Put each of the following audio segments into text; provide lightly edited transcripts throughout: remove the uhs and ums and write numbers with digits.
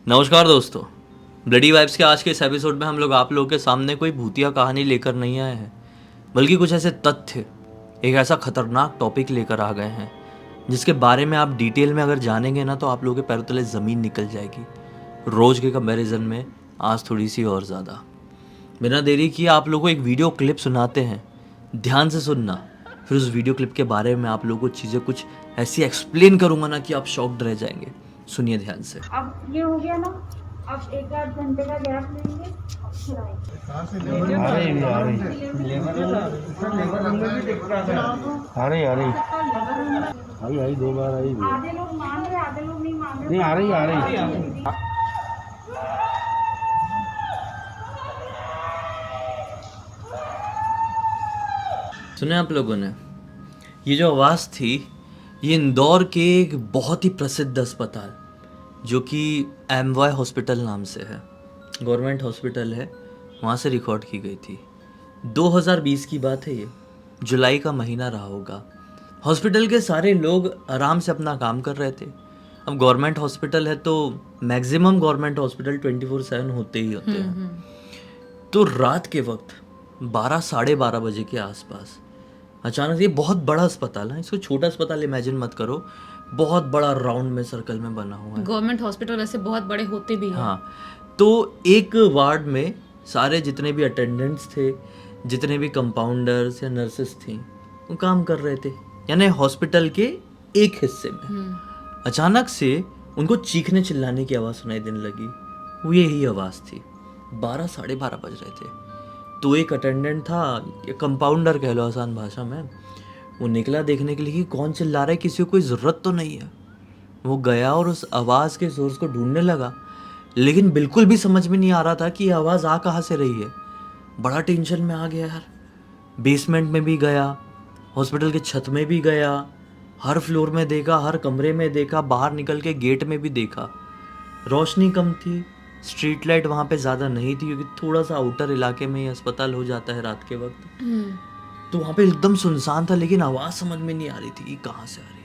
नमस्कार दोस्तों, bloody vibes के आज के इस एपिसोड में हम लोग आप लोगों के सामने कोई भूतिया कहानी लेकर नहीं आए हैं, बल्कि कुछ ऐसे तथ्य, एक ऐसा खतरनाक टॉपिक लेकर आ गए हैं जिसके बारे में आप डिटेल में अगर जानेंगे ना तो आप लोगों के पैरों तले ज़मीन निकल जाएगी। रोज़ के कंपैरिजन में आज थोड़ी सी और ज़्यादा। बिना देरी किए आप लोगों को एक वीडियो क्लिप सुनाते हैं, ध्यान से सुनना। फिर उस वीडियो क्लिप के बारे में आप लोगों को चीज़ें कुछ ऐसी एक्सप्लेन करूँगा ना कि आप शॉक्ड रह जाएंगे। सुनिए ध्यान से। अब ये हो गया ना, अब 1-8 घंटे का गैप लेंगे। आई 2 बार आई भी। आधे लोग मान रहे, आधे लोग नहीं मान रहे। नहीं आ रही सुने आप लोगों ने, ये जो आवाज़ थी ये इंदौर के एक बहुत ही प्रसिद्ध अस्पताल जो कि एमवाय हॉस्पिटल नाम से है, गवर्नमेंट हॉस्पिटल है, वहाँ से रिकॉर्ड की गई थी। 2020 की बात है, ये जुलाई का महीना रहा होगा। हॉस्पिटल के सारे लोग आराम से अपना काम कर रहे थे। अब गवर्नमेंट हॉस्पिटल है तो मैक्सिमम गवर्नमेंट हॉस्पिटल 24/7 होते ही होते हैं। तो रात के वक्त 12 साढ़े 12 बजे के आसपास अचानक, ये बहुत बड़ा अस्पताल है, इसको छोटा अस्पताल इमेजिन मत करो, बहुत बड़ा राउंड में सर्कल में बना हुआ है। गवर्नमेंट हॉस्पिटल वैसे बहुत बड़े होते भी हैं। हाँ, तो एक वार्ड में सारे जितने भी अटेंडेंट्स थे, जितने भी कंपाउंडर्स या नर्सेस थी, वो काम कर रहे थे, यानी हॉस्पिटल के एक हिस्से में। अचानक से उनको चीखने चिल्लाने की आवाज़ सुनाई देने लगी। वो यही आवाज़ थी। 12 साढ़े 12 बज रहे थे। तो एक अटेंडेंट था, या कंपाउंडर कह लो आसान भाषा में, वो निकला देखने के लिए कि कौन चिल्ला रहा है, किसी को कोई ज़रूरत तो नहीं है। वो गया और उस आवाज़ के सोर्स को ढूंढने लगा, लेकिन बिल्कुल भी समझ में नहीं आ रहा था कि ये आवाज़ आ कहाँ से रही है। बड़ा टेंशन में आ गया यार। बेसमेंट में भी गया, हॉस्पिटल के छत में भी गया, हर फ्लोर में देखा, हर कमरे में देखा, बाहर निकल के गेट में भी देखा। रोशनी कम थी, स्ट्रीट लाइट वहाँ पे ज़्यादा नहीं थी, क्योंकि थोड़ा सा आउटर इलाके में ही अस्पताल हो जाता है रात के वक्त। तो वहाँ पे एकदम सुनसान था, लेकिन आवाज़ समझ में नहीं आ रही थी कि कहाँ से आ रही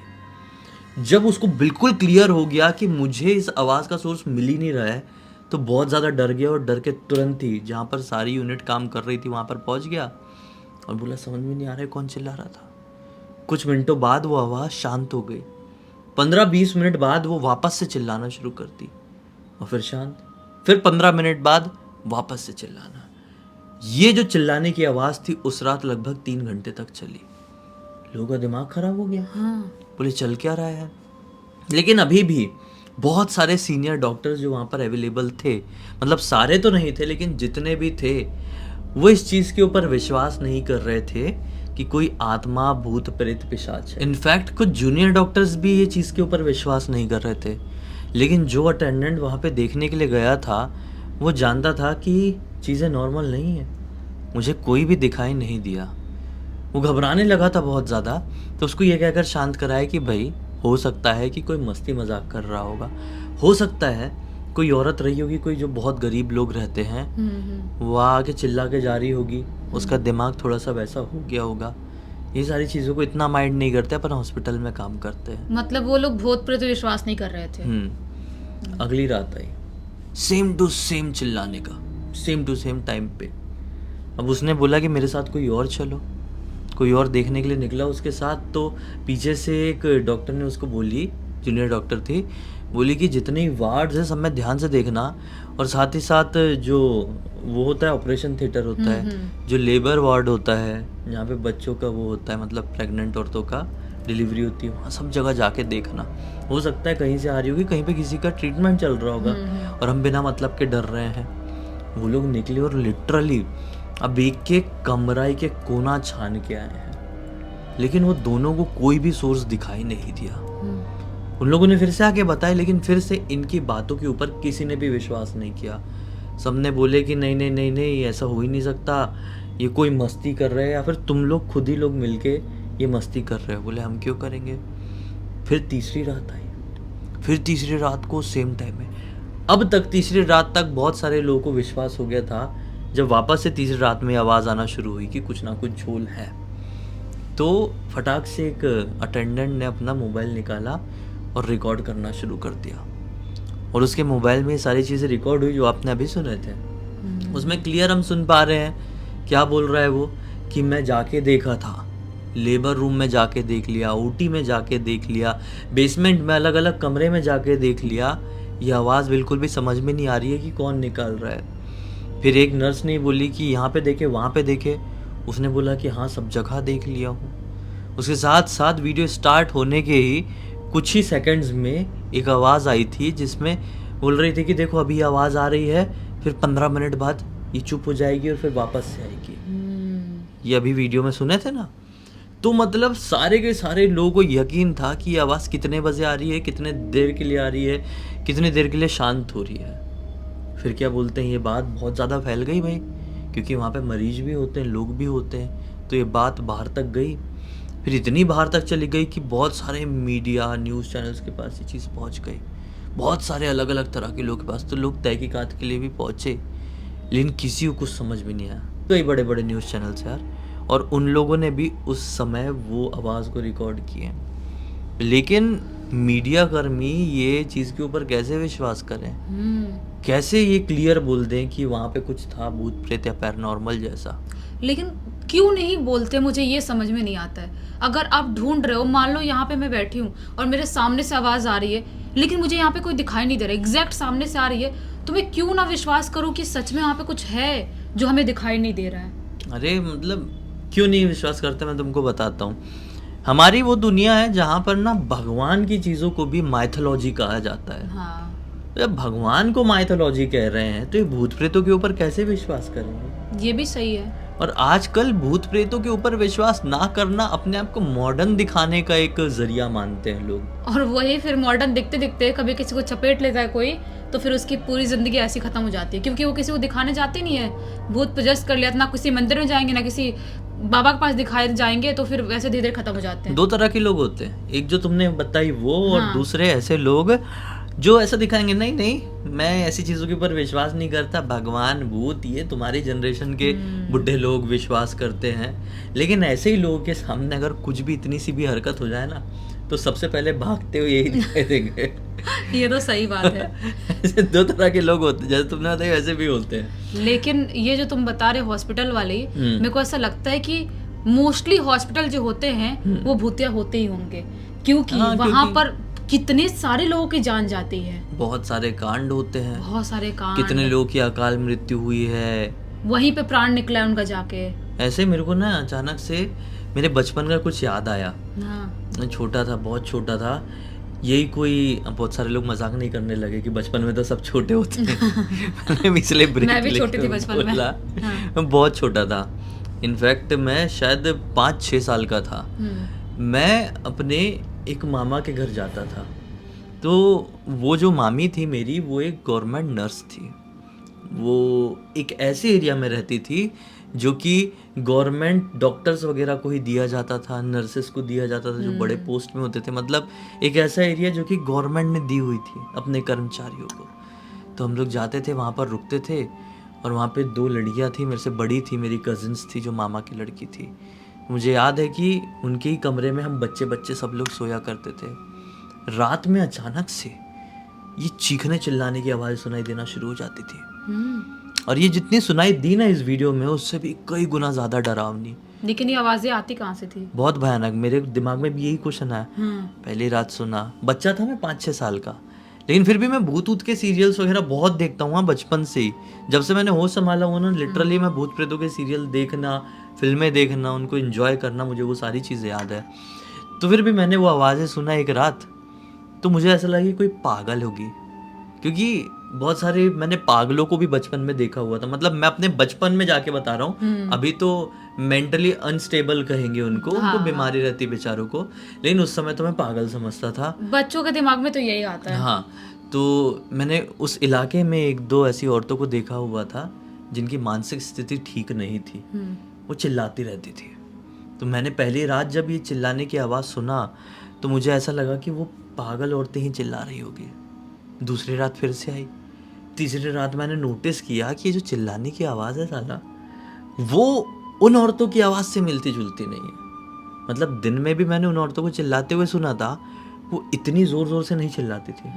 है। जब उसको बिल्कुल क्लियर हो गया कि मुझे इस आवाज़ का सोर्स मिल ही नहीं रहा है, तो बहुत ज़्यादा डर गया और डर के तुरंत ही जहाँ पर सारी यूनिट काम कर रही थी वहाँ पर पहुँच गया और बोला समझ में नहीं आ रहा है कौन चिल्ला रहा था। कुछ मिनटों बाद वो आवाज़ शांत हो गई। 15-20 मिनट बाद वो वापस से चिल्लाना शुरू कर दी और फिर शांत। फिर 15 मिनट बाद वापस से चिल्लाना। ये जो चिल्लाने की आवाज़ थी उस रात लगभग 3 घंटे तक चली। लोगों का दिमाग खराब हो गया। बोले चल क्या रहा है। लेकिन अभी भी बहुत सारे सीनियर डॉक्टर्स जो वहाँ पर अवेलेबल थे, मतलब सारे तो नहीं थे लेकिन जितने भी थे, वो इस चीज़ के ऊपर विश्वास नहीं कर रहे थे कि कोई आत्मा, भूत, प्रेत, पिशाच है। इनफैक्ट कुछ जूनियर डॉक्टर्स भी ये चीज़ के ऊपर विश्वास नहीं कर रहे थे। लेकिन जो अटेंडेंट वहाँ पे देखने के लिए गया था, वो जानता था कि चीज़ें नॉर्मल नहीं है। मुझे कोई भी दिखाई नहीं दिया। वो घबराने लगा था बहुत ज़्यादा, तो उसको ये कहकर शांत कराया कि भाई हो सकता है कि कोई मस्ती मजाक कर रहा होगा, हो सकता है कोई औरत रही होगी, कोई जो बहुत गरीब लोग रहते हैं, वो आके चिल्ला के जा रही होगी, उसका दिमाग थोड़ा सा वैसा हो गया होगा। ये सारी चीज़ों को इतना माइंड नहीं करते, अपन हॉस्पिटल में काम करते हैं। मतलब वो लोग भूत प्रेत विश्वास नहीं कर रहे थे। अगली रात आई, सेम टू सेम चिल्लाने का, सेम टू सेम टाइम पे। अब उसने बोला कि मेरे साथ कोई और चलो, कोई और देखने के लिए निकला उसके साथ। तो पीछे से एक डॉक्टर ने उसको बोली, जूनियर डॉक्टर थी, बोली कि जितने वार्ड्स हैं सब में ध्यान से देखना, और साथ ही साथ जो वो होता है ऑपरेशन थिएटर होता है, जो लेबर वार्ड होता है, जहाँ पे बच्चों का वो होता है, मतलब प्रेग्नेंट औरतों का डिलीवरी होती है, वहाँ सब जगह जाके देखना। हो सकता है कहीं से आ रही होगी, कहीं पे किसी का ट्रीटमेंट चल रहा होगा और हम बिना मतलब के डर रहे हैं। वो लोग निकले और लिटरली अब एक के कमरा के कोना छान के आए हैं, लेकिन वो दोनों को कोई भी सोर्स दिखाई नहीं दिया। उन लोगों ने फिर से आके बताया, लेकिन फिर से इनकी बातों के ऊपर किसी ने भी विश्वास नहीं किया। सबने बोले कि नहीं नहीं नहीं नहीं, ऐसा हो ही नहीं सकता, ये कोई मस्ती कर रहे हैं, या फिर तुम लोग खुद ही लोग मिलके ये मस्ती कर रहे हो। बोले हम क्यों करेंगे। फिर तीसरी रात आई, फिर तीसरी रात को सेम टाइम में। अब तक तीसरी रात तक बहुत सारे लोगों को विश्वास हो गया था। जब वापस से तीसरी रात में आवाज़ आना शुरू हुई कि कुछ ना कुछ झोल है, तो फटाक से एक अटेंडेंट ने अपना मोबाइल निकाला और रिकॉर्ड करना शुरू कर दिया। और उसके मोबाइल में ये सारी चीज़ें रिकॉर्ड हुई जो आपने अभी सुने थे। उसमें क्लियर हम सुन पा रहे हैं क्या बोल रहा है वो, कि मैं जाके देखा था, लेबर रूम में जाके देख लिया, ओटी में जाके देख लिया, बेसमेंट में अलग अलग कमरे में जाके देख लिया, ये आवाज़ बिल्कुल भी समझ में नहीं आ रही है कि कौन निकाल रहा है। फिर एक नर्स ने बोली कि यहाँ पे देखे वहाँ पे देखे, उसने बोला कि हाँ सब जगह देख लिया हूँ। उसके साथ साथ वीडियो स्टार्ट होने के ही कुछ ही सेकंड्स में एक आवाज़ आई थी जिसमें बोल रही थी कि देखो अभी आवाज़ आ रही है, फिर 15 मिनट बाद ये चुप हो जाएगी और फिर वापस से आएगी। ये अभी वीडियो में सुने थे ना। तो मतलब सारे के सारे लोगों को यकीन था कि ये आवाज़ कितने बजे आ रही है, कितने देर के लिए आ रही है, कितनी देर के लिए शांत हो रही है। फिर क्या बोलते हैं, ये बात बहुत ज़्यादा फैल गई भाई, क्योंकि वहाँ पे मरीज भी होते हैं, लोग भी होते हैं, तो ये बात बाहर तक गई। फिर इतनी बाहर तक चली गई कि बहुत सारे मीडिया न्यूज़ चैनल्स के पास ये चीज़ पहुँच गई, बहुत सारे अलग अलग तरह के लोग के पास। तो लोग तहकीकात के लिए भी पहुँचे, लेकिन किसी को कुछ समझ भी नहीं आया। कई बड़े बड़े न्यूज़ चैनल्स यार, और उन लोगों ने भी उस समय वो आवाज़ को रिकॉर्ड किए। लेकिन मीडिया कर्मी ये चीज़ के ऊपर कैसे विश्वास करें, कैसे ये क्लियर बोल दें कि वहाँ पे कुछ था भूत प्रेत या पैरानॉर्मल जैसा। लेकिन क्यों नहीं बोलते, मुझे ये समझ में नहीं आता है। अगर आप ढूंढ रहे हो, मान लो यहाँ पे मैं बैठी हूँ और मेरे सामने से आवाज़ आ रही है, लेकिन मुझे यहाँ पे कोई दिखाई नहीं दे रहा, एग्जैक्ट सामने से आ रही है, तो मैं क्यों ना विश्वास करूँ कि सच में यहाँ पे कुछ है जो हमें दिखाई नहीं दे रहा है। अरे मतलब क्यों नहीं विश्वास करते, मैं तुमको बताता हूँ। हमारी वो दुनिया है जहाँ पर ना भगवान की चीज़ों को भी माइथोलॉजी कहा जाता है। हाँ, जब भगवान को माइथोलॉजी कह रहे हैं तो ये भूत प्रेतों के ऊपर कैसे विश्वास करेंगे। ये भी सही है। और आजकल भूत प्रेतों के ऊपर विश्वास ना करना अपने आप को मॉडर्न दिखाने का एक जरिया मानते हैं लोग। और वही फिर मॉडर्न दिखते दिखते कभी किसी को चपेट लेता है कोई, तो फिर उसकी पूरी जिंदगी ऐसी खत्म हो जाती है, क्योंकि वो किसी को दिखाने जाते नहीं है। भूत पोजेस कर लिया तो ना किसी मंदिर में जाएंगे ना किसी बाबा के पास दिखाए जाएंगे, तो फिर वैसे धीरे धीरे खत्म हो जाते हैं। दो तरह के लोग होते हैं, एक जो तुमने बताई वो, और हाँ। दूसरे ऐसे लोग जो ऐसा दिखाएंगे नहीं नहीं मैं ऐसी चीज़ों के ऊपर विश्वास नहीं करता, भगवान भूत ये तुम्हारी जनरेशन के बुढ़े लोग विश्वास करते हैं। लेकिन ऐसे ही लोगों के सामने अगर कुछ भी इतनी सी भी हरकत हो जाए ना, तो सबसे पहले भागते हुए यही दिखाई देंगे। ये तो सही बात है। ऐसे दो तरह के लोग होते हैं, जैसे तुमने बताया वैसे भी होते हैं। लेकिन ये जो तुम बता रहे हॉस्पिटल वाले, मेरे को ऐसा लगता है कि मोस्टली हॉस्पिटल जो होते हैं वो भूतिया होते ही होंगे, क्योंकि हाँ, वहां पर कितने सारे लोगों की जान जाती है, बहुत सारे कांड होते हैं, बहुत सारे कांड, कितने लोगों की अकाल मृत्यु हुई है, वहीं पे प्राण निकला है उनका जाके। ऐसे मेरे को ना अचानक से मेरे बचपन का कुछ याद आया। हाँ, मैं छोटा था, बहुत छोटा था, यही कोई, बहुत सारे लोग मजाक नहीं करने लगे कि बचपन में तो सब छोटे होते हैं। मैंने भी इसलिए ब्रेक मैं भी छोटी थी लेकर बचपन में। बोला, हाँ। मैं बहुत छोटा था। इनफैक्ट मैं शायद 5-6 साल का था। मैं अपने एक मामा के घर जाता था, तो वो जो मामी थी मेरी, वो एक गवर्नमेंट नर्स थी। वो एक ऐसे एरिया में रहती थी जो कि गवर्नमेंट डॉक्टर्स वगैरह को ही दिया जाता था, नर्सेस को दिया जाता था जो बड़े पोस्ट में होते थे। मतलब एक ऐसा एरिया जो कि गवर्नमेंट ने दी हुई थी अपने कर्मचारियों को। तो हम लोग जाते थे, वहाँ पर रुकते थे, और वहाँ पे 2 लड़कियाँ थी, मेरे से बड़ी थी, मेरी कजिन्स थी जो मामा की लड़की थी। मुझे याद है कि उनके ही कमरे में हम बच्चे सब लोग सोया करते थे। रात में अचानक से ये चीखने चिल्लाने की आवाज़ सुनाई देना शुरू हो जाती थी, और ये जितनी सुनाई दी ना इस वीडियो में, उससे भी कई गुना ज़्यादा डरावनी। लेकिन ये आवाजें आती कहाँ से थी? बहुत भयानक। मेरे दिमाग में भी यही क्वेश्चन आया। पहली रात सुना, बच्चा था मैं 5-6 साल का, लेकिन फिर भी मैं भूत ऊत के सीरियल्स वगैरह बहुत देखता हूँ बचपन से ही। जब से मैंने होश संभाला हुआ ना, लिटरली मैं भूत प्रेतों के सीरियल देखना, फिल्में देखना, उनको एंजॉय करना, मुझे वो सारी चीज़ें याद है। तो फिर भी मैंने वो आवाज़ें सुना एक रात, तो मुझे ऐसा लगा कि कोई पागल होगी, क्योंकि बहुत सारे मैंने पागलों को भी बचपन में देखा हुआ था। मतलब मैं अपने बचपन में जाके बता रहा हूँ, अभी तो मेंटली अनस्टेबल कहेंगे उनको, उनको बीमारी रहती बेचारों को, लेकिन उस समय तो मैं पागल समझता था। बच्चों के दिमाग में तो यही आता है। हाँ, तो मैंने उस इलाके में 1-2 ऐसी औरतों को देखा हुआ था जिनकी मानसिक स्थिति ठीक नहीं थी, वो चिल्लाती रहती थी। तो मैंने पहली रात जब ये चिल्लाने की आवाज़ सुना, तो मुझे ऐसा लगा कि वो पागल औरतें ही चिल्ला रही होगी। दूसरी रात फिर से आई, तीसरी रात मैंने नोटिस किया कि ये जो चिल्लाने की आवाज़ है साला, वो उन औरतों की आवाज़ से मिलती जुलती नहीं है। मतलब दिन में भी मैंने उन औरतों को चिल्लाते हुए सुना था, वो इतनी ज़ोर ज़ोर से नहीं चिल्लाती थी,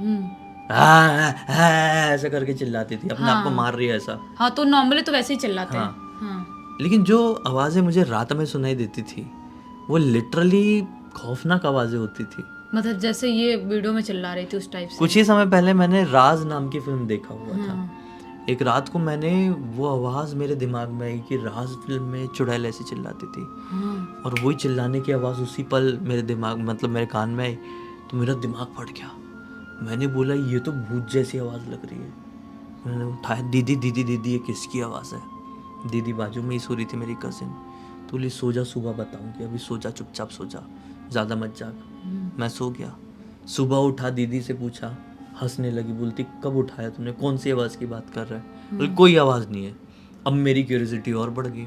ऐसे करके चिल्लाती थी, अपने आप को मार रही है ऐसा। हाँ तो नॉर्मली तो वैसे ही चिल्लाते हैं। हाँ। हाँ लेकिन जो आवाज़ें मुझे रात में सुनाई देती थी वो लिटरली खौफनाक आवाज़ें होती थी। मतलब जैसे ये वीडियो में चिल्ला रही थी उस टाइप से। कुछ ही समय पहले मैंने राज नाम की फिल्म देखा हुआ था। हाँ। एक रात को मैंने वो आवाज़ मेरे दिमाग में आई कि राज फिल्म में चुड़ैल ऐसी चिल्लाती थी, हाँ। और वही चिल्लाने की आवाज़ उसी पल मेरे दिमाग मतलब मेरे कान में आई, तो मेरा दिमाग फट गया। मैंने बोला ये तो भूत जैसी आवाज़ लग रही है। मैंने उठाया, दीदी दीदी दीदी ये किसकी आवाज़ है? दीदी बाजू में ही सो रही थी, मेरी कजिन। तो बोली सो जा, सुबह बताऊँगी, अभी सो जा, चुपचाप सो जा, ज़्यादा मत जाग। मैं सो गया। सुबह उठा, दीदी से पूछा, हंसने लगी, बोलती कब उठाया तूने, कौन सी आवाज़ की बात कर रहा है? बोली कोई आवाज़ नहीं है। अब मेरी क्यूरियोसिटी और बढ़ गई,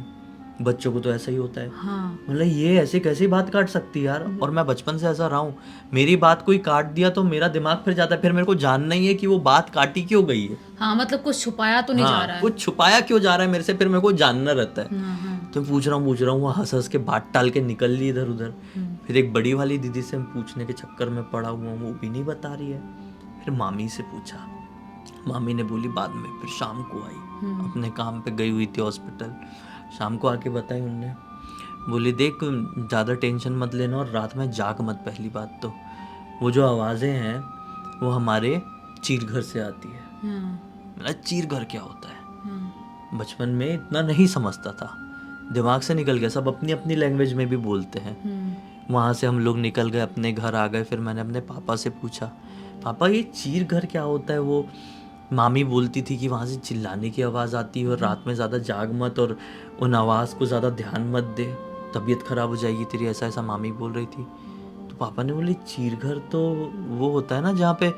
बच्चों को तो ऐसा ही होता है। हाँ। मतलब ये ऐसे कैसे बात काट सकती है यार? और मैं बचपन से ऐसा रहा हूँ, मेरी बात कोई काट दिया तो मेरा दिमाग फिर जाता है, फिर मेरे को जानना ही है कि वो बात काटी क्यों गई है। हाँ मतलब कुछ छुपाया तो नहीं जा रहा है। कुछ छुपाया क्यों जा रहा है मेरे से, फिर मेरे को जानना रहता है। हाँ, हाँ। तो पूछ रहा हूँ, वो हंस हंस के बात टाल के निकल ली इधर उधर। फिर एक बड़ी वाली दीदी से पूछने के चक्कर में पड़ा हुआ हूँ, वो भी नहीं बता रही है। फिर मामी से पूछा, मामी ने बोली बाद में। फिर शाम को आई, अपने काम पे गई हुई थी हॉस्पिटल, शाम को आके बताई उनने, बोली देख ज़्यादा टेंशन मत लेना और रात में जाग मत। पहली बात तो वो जो आवाज़ें हैं वो हमारे चीर घर से आती है। मेरा चीर घर क्या होता है? बचपन में इतना नहीं समझता था, दिमाग से निकल गया, सब अपनी अपनी लैंग्वेज में भी बोलते हैं। वहाँ से हम लोग निकल गए, अपने घर आ गए। फिर मैंने अपने पापा से पूछा, पापा ये चीर घर क्या होता है? वो मामी बोलती थी कि वहाँ से चिल्लाने की आवाज़ आती है और रात में ज़्यादा जाग मत और उन आवाज़ को ज़्यादा ध्यान मत दे, तबीयत ख़राब हो जाएगी तेरी, ऐसा ऐसा मामी बोल रही थी। तो पापा ने बोली चीर घर तो वो होता है ना जहाँ पे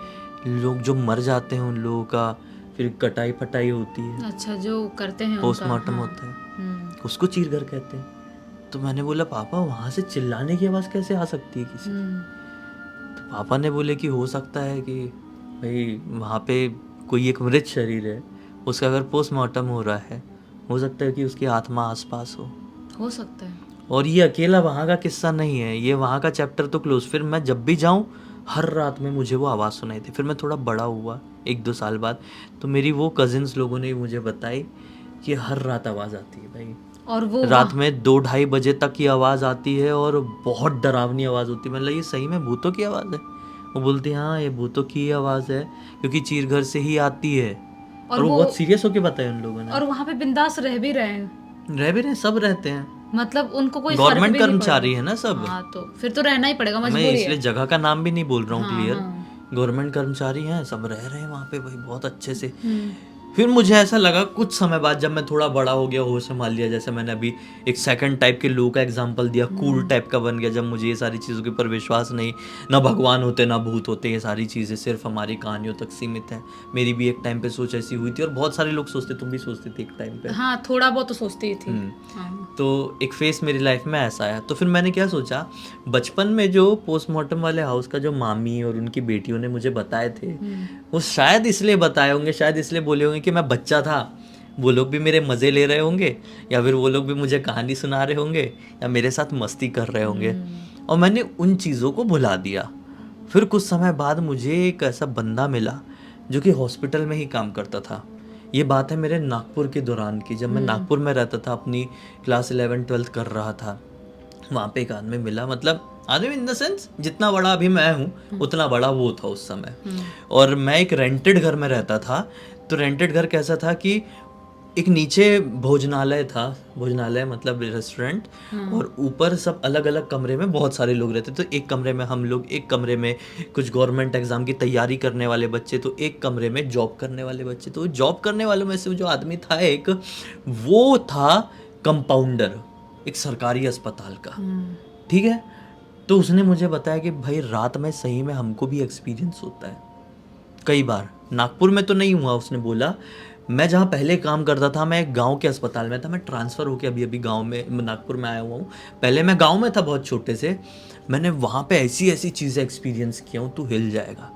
लोग जो मर जाते हैं उन लोगों का फिर कटाई फटाई होती है, अच्छा जो करते हैं पोस्टमार्टम होता है, उसको चीर घर कहते हैं। तो मैंने बोला पापा वहाँ से चिल्लाने की आवाज़ कैसे आ सकती है किसी की? तो पापा ने बोले कि हो सकता है कि भाई वहाँ पे कोई एक मृत शरीर है, उसका अगर पोस्टमार्टम हो रहा है, हो सकता है कि उसकी आत्मा आसपास हो सकता है। और ये अकेला वहाँ का किस्सा नहीं है, ये वहाँ का चैप्टर तो क्लोज। फिर मैं जब भी जाऊँ हर रात में मुझे वो आवाज़ सुनाई थी। फिर मैं थोड़ा बड़ा हुआ 1-2 साल बाद, तो मेरी वो कजिन्स लोगों ने मुझे बताई कि हर रात आवाज़ आती है भाई, और वो रात में 2-2:30 बजे तक की आवाज़ आती है और बहुत डरावनी आवाज़ होती है। मतलब ये सही में भूतों की आवाज़ है? वो बोलती है हाँ ये भूतों की आवाज़ है क्योंकि चीर घर से ही आती है। और वो बहुत सीरियस होके बताया उन लोगों ने। और वहाँ पे बिंदास रह भी रहे हैं, सब रहते हैं, मतलब उनको कोई गवर्नमेंट कर्मचारी है ना सब। हाँ तो फिर तो रहना ही पड़ेगा, मजबूरी मैं है। इसलिए जगह का नाम भी नहीं बोल रहा हूँ, क्लियर हाँ। गवर्नमेंट कर्मचारी हैं, सब रह रहे हैं वहाँ पे भाई बहुत अच्छे से। फिर मुझे ऐसा लगा कुछ समय बाद जब मैं थोड़ा बड़ा हो गया, होश संभाल लिया, जैसे मैंने अभी एक सेकंड टाइप के लोगों का एग्जांपल दिया, कूल टाइप का बन गया, जब मुझे ये सारी चीज़ों के ऊपर विश्वास नहीं, ना भगवान होते ना भूत होते, ये सारी चीज़ें सिर्फ हमारी कहानियों तक सीमित हैं। मेरी भी एक टाइम पे सोच ऐसी हुई थी और बहुत सारे लोग सोचते, तुम भी सोचते थे एक टाइम पे। हाँ थोड़ा बहुत तो सोचती ही थी। हाँ। तो एक फेस मेरी लाइफ में ऐसा आया। तो फिर मैंने क्या सोचा, बचपन में जो पोस्टमार्टम वाले हाउस का जो मामी और उनकी बेटियों ने मुझे बताए थे, वो शायद इसलिए बताए होंगे, शायद इसलिए बोले होंगे कि मैं बच्चा था, वो लोग भी मेरे मज़े ले रहे होंगे, या फिर वो लोग भी मुझे कहानी सुना रहे होंगे, या मेरे साथ मस्ती कर रहे होंगे, और मैंने उन चीज़ों को भुला दिया। फिर कुछ समय बाद मुझे एक ऐसा बंदा मिला जो कि हॉस्पिटल में ही काम करता था। ये बात है मेरे नागपुर के दौरान की, जब मैं नागपुर में रहता था, अपनी क्लास 11-12 कर रहा था। वहाँ पे एक आदमी मिला, मतलब आदमी इन द सेंस जितना बड़ा अभी मैं हूँ उतना बड़ा वो था उस समय। और मैं एक रेंटेड घर में रहता था। तो रेंटेड घर कैसा था कि एक नीचे भोजनालय था, भोजनालय मतलब रेस्टोरेंट, और ऊपर सब अलग अलग कमरे में बहुत सारे लोग रहते। तो एक कमरे में हम लोग, एक कमरे में कुछ गवर्नमेंट एग्जाम की तैयारी करने वाले बच्चे, तो एक कमरे में जॉब करने वाले बच्चे। तो जॉब करने वालों में से जो आदमी था एक, वो था कंपाउंडर एक सरकारी अस्पताल का, ठीक है। तो उसने मुझे बताया कि भाई रात में सही में हमको भी एक्सपीरियंस होता है कई बार। नागपुर में तो नहीं हुआ, उसने बोला। मैं जहाँ पहले काम करता था, मैं एक गांव के अस्पताल में था, मैं ट्रांसफ़र होके अभी अभी गांव में नागपुर में आया हुआ हूँ। पहले मैं गांव में था बहुत छोटे से, मैंने वहाँ पे ऐसी ऐसी चीज़ें एक्सपीरियंस किया हूँ, तू हिल जाएगा।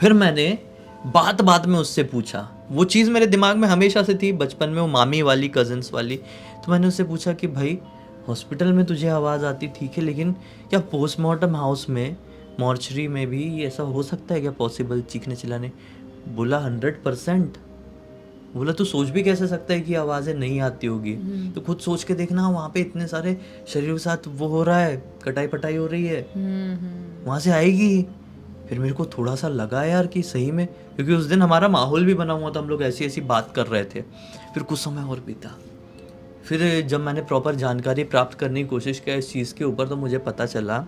फिर मैंने बात में उससे पूछा, वो चीज़ मेरे दिमाग में हमेशा से थी बचपन में, वो मामी वाली, कज़न्स वाली। तो मैंने उससे पूछा कि भाई हॉस्पिटल में तुझे आवाज़ आती, ठीक है, लेकिन क्या पोस्टमार्टम हाउस में मॉर्चरी में भी ऐसा हो सकता है क्या पॉसिबल, चीखने चिल्लाने? बोला 100%। बोला तू सोच भी कैसे सकता है कि आवाज़ें नहीं आती होगी? तो खुद सोच के देखना, वहाँ पे इतने सारे शरीर के साथ वो हो रहा है, कटाई पटाई हो रही है, वहाँ से आएगी। फिर मेरे को थोड़ा सा लगा यार कि सही में, क्योंकि उस दिन हमारा माहौल भी बना हुआ था, हम लोग ऐसी ऐसी बात कर रहे थे। फिर कुछ समय और बीता, फिर जब मैंने प्रॉपर जानकारी प्राप्त करने की कोशिश किया इस चीज़ के ऊपर, तो मुझे पता चला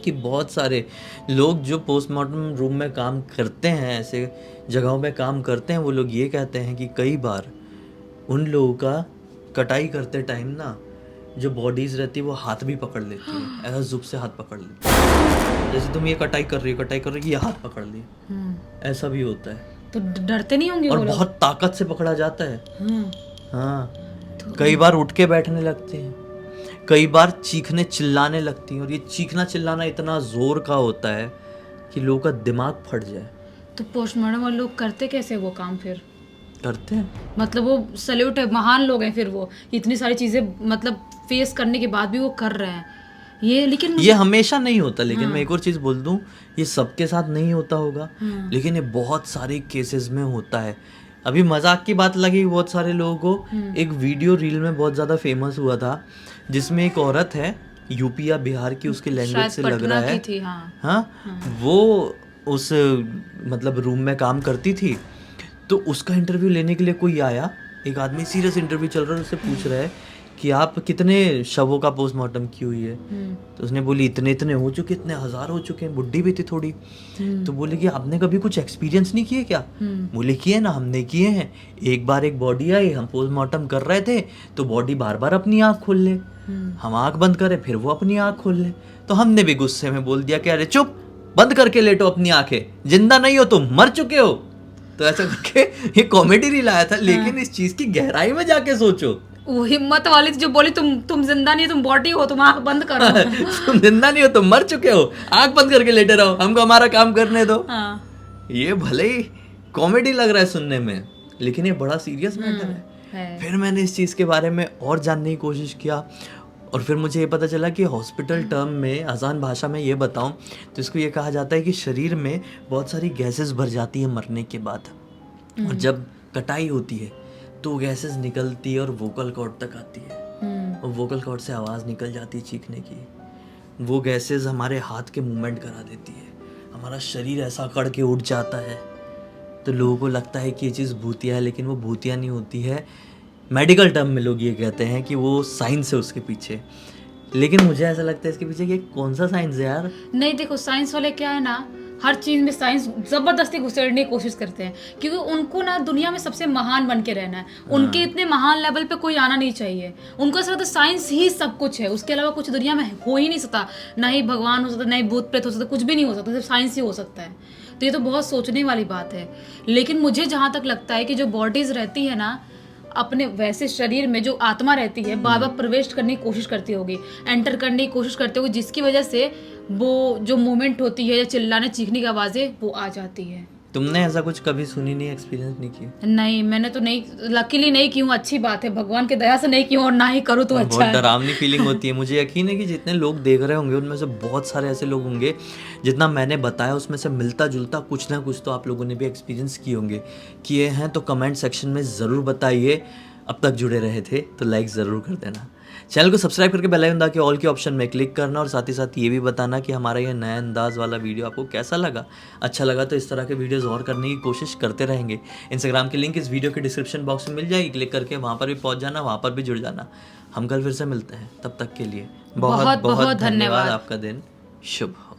कि बहुत सारे लोग जो पोस्टमार्टम रूम में काम करते हैं, ऐसे जगहों में काम करते हैं, वो लोग ये कहते हैं कि कई बार उन लोगों का कटाई करते टाइम ना जो बॉडीज़ रहती है वो हाथ भी पकड़ लेती है, ऐसा जुब से हाथ पकड़ लेती है। जैसे तुम ये कटाई कर रही हो, ये हाथ पकड़ ली, ऐसा भी होता है। तो डरते नहीं होंगे और वो लोग? बहुत ताकत से पकड़ा जाता है। हाँ, कई बार उठ के बैठने लगते हैं, कई बार चीखने चिल्लाने लगती हैं, और ये चीखना चिल्लाना इतना जोर का होता है कि लोगों का दिमाग फट जाए। तो पोस्टमार्टम वाले लोग करते कैसे वो काम फिर? करते हैं। मतलब वो सैल्यूट है, महान लोग हैं फिर वो, इतनी सारी चीजें मतलब फेस करने के बाद भी वो कर रहे हैं ये। लेकिन ये हमेशा नहीं होता, लेकिन मैं एक और चीज बोल दूं, ये सबके साथ नहीं होता होगा, लेकिन ये बहुत सारे केसेस में होता है। अभी मजाक की बात लगी बहुत सारे लोगों को, एक वीडियो रील में बहुत ज्यादा फेमस हुआ था, जिसमें एक औरत है यूपी या बिहार की, उसके लैंग्वेज से लग रहा है, थी, वो उस मतलब रूम में काम करती थी। तो उसका इंटरव्यू लेने के लिए कोई आया, एक आदमी सीरियस इंटरव्यू चल रहा है, उससे पूछ रहा है कि आप कितने शवों का पोस्टमार्टम की हुई है? तो उसने बोली इतने इतने हो चुके, इतने हजार हो चुके हैं, बुढ़ी भी थी थोड़ी। तो बोले कि आपने कभी कुछ एक्सपीरियंस नहीं किए क्या? बोले किए ना, हमने किए हैं। एक बार एक बॉडी आई, हम पोस्टमार्टम कर रहे थे, तो बॉडी बार बार अपनी आँख खोल ले, हम आँख बंद करें फिर वो अपनी आँख खोल ले। तो हमने भी गुस्से में बोल दिया कि अरे चुप, बंद करके लेटो अपनी आंखें, जिंदा नहीं हो तुम, मर चुके हो। तो ऐसा करके ये कॉमेडी रील आया था, लेकिन इस चीज की गहराई में जाके सोचो, वो हिम्मत वाली जो बोली तुम जिंदा नहीं, तुम बॉडी हो, तुम आंख बंद करो। तुम जिंदा नहीं हो, तुम मर चुके हो, आंख बंद करके लेटे रहो, हमको हमारा काम करने दो। ये भले ही कॉमेडी लग रहा है सुनने में, लेकिन ये बड़ा सीरियस मैटर है। फिर मैंने इस चीज के बारे में और जानने की कोशिश किया, और फिर मुझे ये पता चला कि हॉस्पिटल टर्म में, आसान भाषा में ये बताऊं तो इसको ये कहा जाता है कि शरीर में बहुत सारी गैसेस भर जाती है मरने के बाद, और जब कटाई होती है तो गैसेस निकलती है और वोकल कॉर्ड तक आती है, और वोकल कॉर्ड से आवाज़ निकल जाती है चीखने की। वो गैसेस हमारे हाथ के मूवमेंट करा देती है, हमारा शरीर ऐसा अकड़ के उठ जाता है। तो लोगों को लगता है कि ये चीज़ भूतिया है, लेकिन वो भूतिया नहीं होती है। मेडिकल टर्म में लोग ये कहते हैं कि वो साइंस है उसके पीछे, लेकिन मुझे ऐसा लगता है इसके पीछे कि कौन सा साइंस है यार? नहीं देखो, साइंस वाले क्या है ना, हर चीज में साइंस जबरदस्ती घुसेड़ने की कोशिश करते हैं, क्योंकि उनको ना दुनिया में सबसे महान बन के रहना है। उनके इतने महान लेवल पे कोई आना नहीं चाहिए। उनको ऐसा लगता है साइंस ही सब कुछ है, उसके अलावा कुछ दुनिया में हो ही नहीं सकता। ना ही भगवान हो सकता, ना ही भूत प्रेत हो सकता, कुछ भी नहीं हो सकता, सिर्फ साइंस ही हो सकता है। तो ये तो बहुत सोचने वाली बात है। लेकिन मुझे जहाँ तक लगता है कि जो बॉडीज रहती है ना, अपने वैसे शरीर में जो आत्मा रहती है, बार बार प्रवेश करने की कोशिश करती होगी, एंटर करने की कोशिश करते होगी, जिसकी वजह से वो जो मूवमेंट होती है या चिल्लाने चीखने की आवाजें वो आ जाती है। तुमने ऐसा कुछ कभी सुनी नहीं, एक्सपीरियंस नहीं किया? नहीं, मैंने तो नहीं, लकीली नहीं की हूँ, अच्छी बात है, भगवान की दया से नहीं की हूँ, और ना ही करूँ तो अच्छा बहुत है। डरावनी फीलिंग होती है। मुझे यकीन है कि जितने लोग देख रहे होंगे उनमें से बहुत सारे ऐसे लोग होंगे, जितना मैंने बताया उसमें से मिलता जुलता कुछ ना कुछ तो आप लोगों ने भी एक्सपीरियंस किए होंगे। किए हैं तो कमेंट सेक्शन में ज़रूर बताइए। अब तक जुड़े रहे थे तो लाइक ज़रूर कर देना, चैनल को सब्सक्राइब करके बेल आइकन दबा के ऑल के ऑप्शन में क्लिक करना, और साथ ही साथ ये भी बताना कि हमारा ये नया अंदाज वाला वीडियो आपको कैसा लगा। अच्छा लगा तो इस तरह के वीडियोस और करने की कोशिश करते रहेंगे। इंस्टाग्राम की लिंक इस वीडियो के डिस्क्रिप्शन बॉक्स में मिल जाएगी, क्लिक करके वहाँ पर भी पहुँच जाना, वहाँ पर भी जुड़ जाना। हम कल फिर से मिलते हैं, तब तक के लिए बहुत बहुत धन्यवाद। आपका दिन शुभ हो।